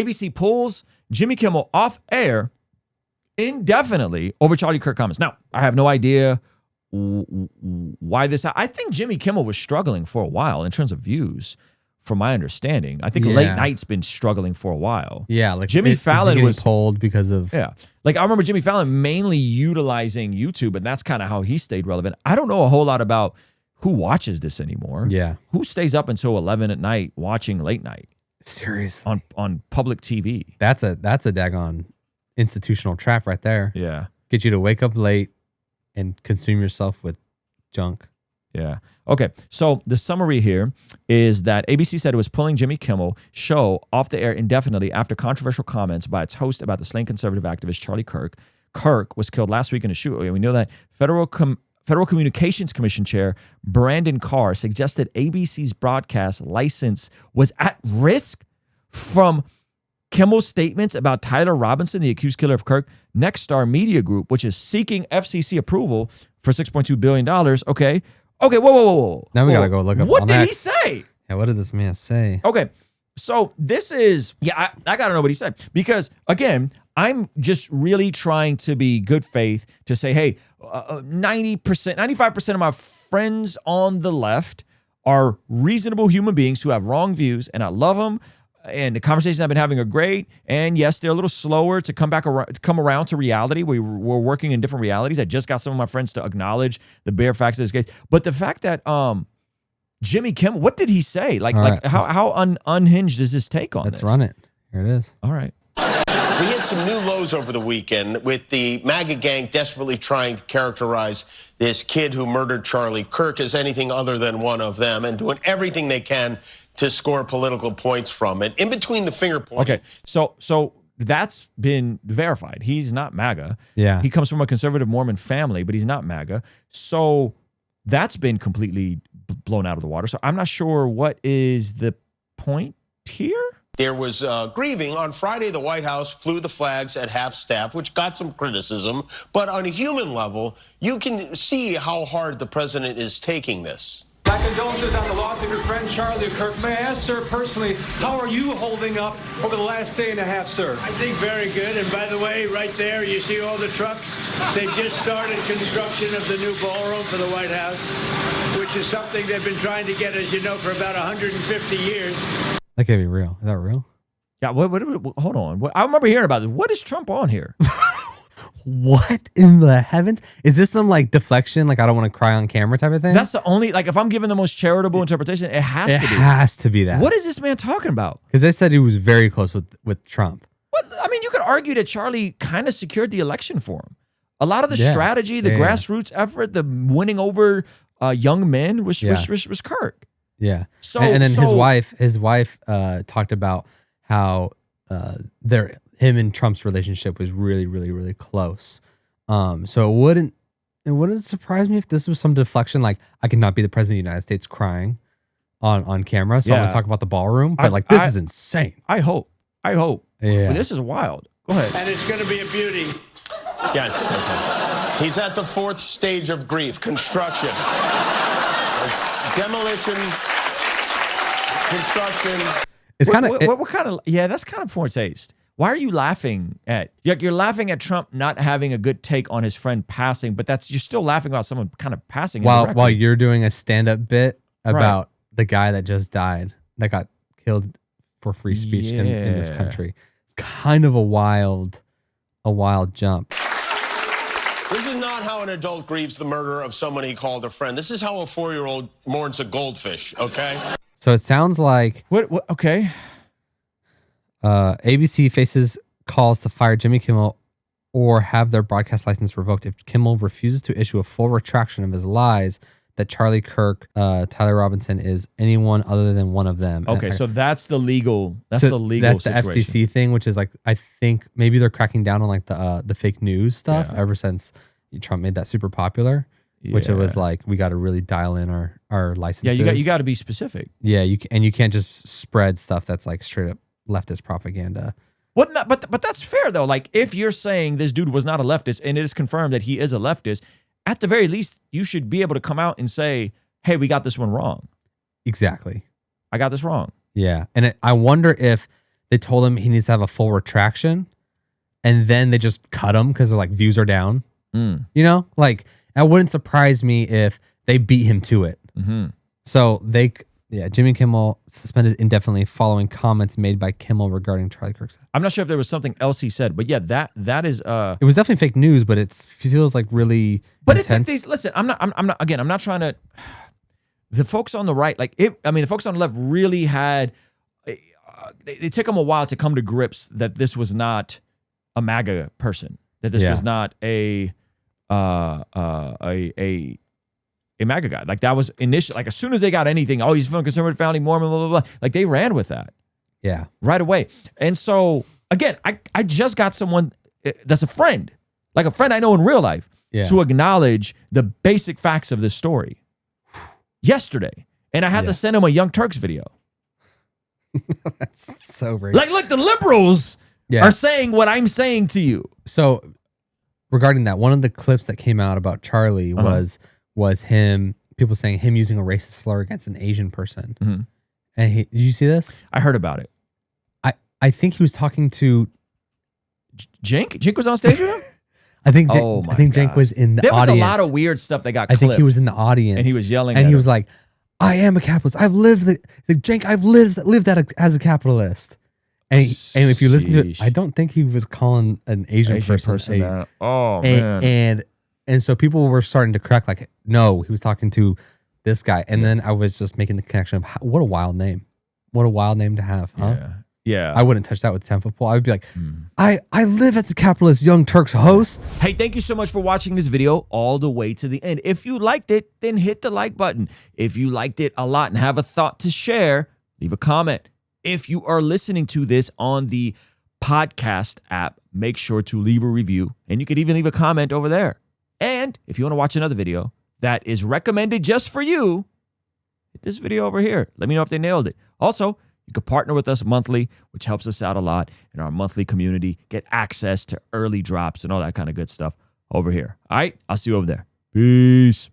ABC pulls Jimmy Kimmel off air indefinitely over Charlie Kirk comments. Now, I have no idea why this. I think Jimmy Kimmel was struggling for a while in terms of views, from my understanding. I think late night's been struggling for a while. Yeah, like Jimmy Fallon was pulled because of like I remember Jimmy Fallon mainly utilizing YouTube, and that's kind of how he stayed relevant. I don't know a whole lot about who watches this anymore. Yeah, who stays up until 11 at night watching late night? Seriously, on public TV. That's a daggone institutional trap right there. Yeah, get you to wake up late and consume yourself with junk. Yeah. Okay. So the summary here is that ABC said it was pulling Jimmy Kimmel show off the air indefinitely after controversial comments by its host about the slain conservative activist Charlie Kirk. Kirk was killed last week in a shooting. We know that Federal Communications Commission Chair Brandon Carr suggested ABC's broadcast license was at risk from Kimmel's statements about Tyler Robinson, the accused killer of Kirk. Nexstar Media Group, which is seeking FCC approval for $6.2 billion. Okay. Whoa. Now we got to go look up. What did he say? Yeah, what did this man say? Okay. So this is, I got to know what he said. Because, again, I'm just really trying to be good faith to say, hey, 90%, 95% of my friends on the left are reasonable human beings who have wrong views, and I love them. And the conversations I've been having are great. And yes, they're a little slower to come around to reality. We're working in different realities. I just got some of my friends to acknowledge the bare facts of this case. But the fact that Jimmy Kimmel, what did he say? How unhinged is his take on this? Let's run it. Here it is. All right. We hit some new lows over the weekend with the MAGA gang desperately trying to characterize this kid who murdered Charlie Kirk as anything other than one of them and doing everything they can to score political points from it. In between the finger pointing. Okay, so that's been verified. He's not MAGA. Yeah. He comes from a conservative Mormon family, but he's not MAGA. So that's been completely blown out of the water. So I'm not sure what is the point here. There was grieving. On Friday, the White House flew the flags at half-staff, which got some criticism. But on a human level, you can see how hard the president is taking this. My condolences on the loss of your friend Charlie Kirk. May I ask, sir, personally, how are you holding up over the last day and a half, sir? I think very good. And by the way, right there, you see all the trucks? They've just started construction of the new ballroom for the White House, which is something they've been trying to get, as you know, for about 150 years. That can't be real. Is that real? Yeah, hold on. I remember hearing about this. What is Trump on here? What in the heavens? Is this some like deflection, like I don't want to cry on camera type of thing? That's the only, like if I'm giving the most charitable interpretation, it has to be. It has to be that. What is this man talking about? Because they said he was very close with Trump. What? I mean, you could argue that Charlie kind of secured the election for him. A lot of the strategy, the grassroots effort, the winning over young men was Kirk. Yeah. So and then his wife talked about how him and Trump's relationship was really, really, really close. So it wouldn't surprise me if this was some deflection, like I cannot be the president of the United States crying on camera. So I'm gonna talk about the ballroom. But this is insane. I hope. Yeah. But this is wild. Go ahead. And it's gonna be a beauty. Yes. He's at the fourth stage of grief, construction. Demolition, construction. It's kind of what kind of that's kind of poor taste. Why are you laughing at? You're laughing at Trump not having a good take on his friend passing, but you're still laughing about someone kind of passing. While you're doing a stand-up bit about the guy that just died, that got killed for free speech in this country. It's kind of a wild jump. This is not how an adult grieves the murder of someone he called a friend. This is how a 4-year-old mourns a goldfish, okay? So it sounds like... What? Okay. ABC faces calls to fire Jimmy Kimmel or have their broadcast license revoked if Kimmel refuses to issue a full retraction of his lies that Charlie Kirk, Tyler Robinson is anyone other than one of them. Okay, so that's the legal. That's the FCC thing, which is like I think maybe they're cracking down on like the fake news stuff ever since Trump made that super popular. Which it was like we got to really dial in our licenses. Yeah, you got to be specific. Yeah, you can't just spread stuff that's like straight up leftist propaganda. What? But that's fair though. Like if you're saying this dude was not a leftist and it is confirmed that he is a leftist, at the very least you should be able to come out and say, "Hey, we got this one wrong." Exactly. I got this wrong. Yeah, and I wonder if they told him he needs to have a full retraction, and then they just cut him because they're like, views are down. You know, like it wouldn't surprise me if they beat him to it. So Jimmy Kimmel suspended indefinitely following comments made by Kimmel regarding Charlie Kirk's. I'm not sure if there was something else he said, but yeah, that is It was definitely fake news, but it feels like really. But intense. it's these. Listen, I'm not trying to. The folks on the right, the folks on the left really had. It took them a while to come to grips that this was not a MAGA person. That this was not a MAGA guy. Like that was initially, like as soon as they got anything, oh, he's from a conservative family, Mormon, blah, blah, blah. Like they ran with that. Yeah. Right away. And so again, I just got someone that's a friend, like a friend I know in real life, to acknowledge the basic facts of this story yesterday. And I had to send him a Young Turks video. That's so great. Like, look, the liberals are saying what I'm saying to you. So regarding that, one of the clips that came out about Charlie was him, people saying him using a racist slur against an Asian person. And did you see this? I heard about it. I think he was talking to Jink. Jink was on stage with him? I think Jink was in the audience. There was a lot of weird stuff that got clipped. I think he was in the audience. And he was yelling and at he him. was like, I am a capitalist. I've lived Jink, I've lived as a capitalist. And if you listen to it, I don't think he was calling an Asian person that. Oh, man. And so people were starting to correct, like, no, he was talking to this guy. And then I was just making the connection of what a wild name. What a wild name to have, huh? Yeah. I wouldn't touch that with 10 foot pole. I would be like, I live as a capitalist Young Turks host. Hey, thank you so much for watching this video all the way to the end. If you liked it, then hit the like button. If you liked it a lot and have a thought to share, leave a comment. If you are listening to this on the podcast app, make sure to leave a review. And you could even leave a comment over there. And if you want to watch another video that is recommended just for you, hit this video over here. Let me know if they nailed it. Also, you can partner with us monthly, which helps us out a lot in our monthly community. Get access to early drops and all that kind of good stuff over here. All right, I'll see you over there. Peace.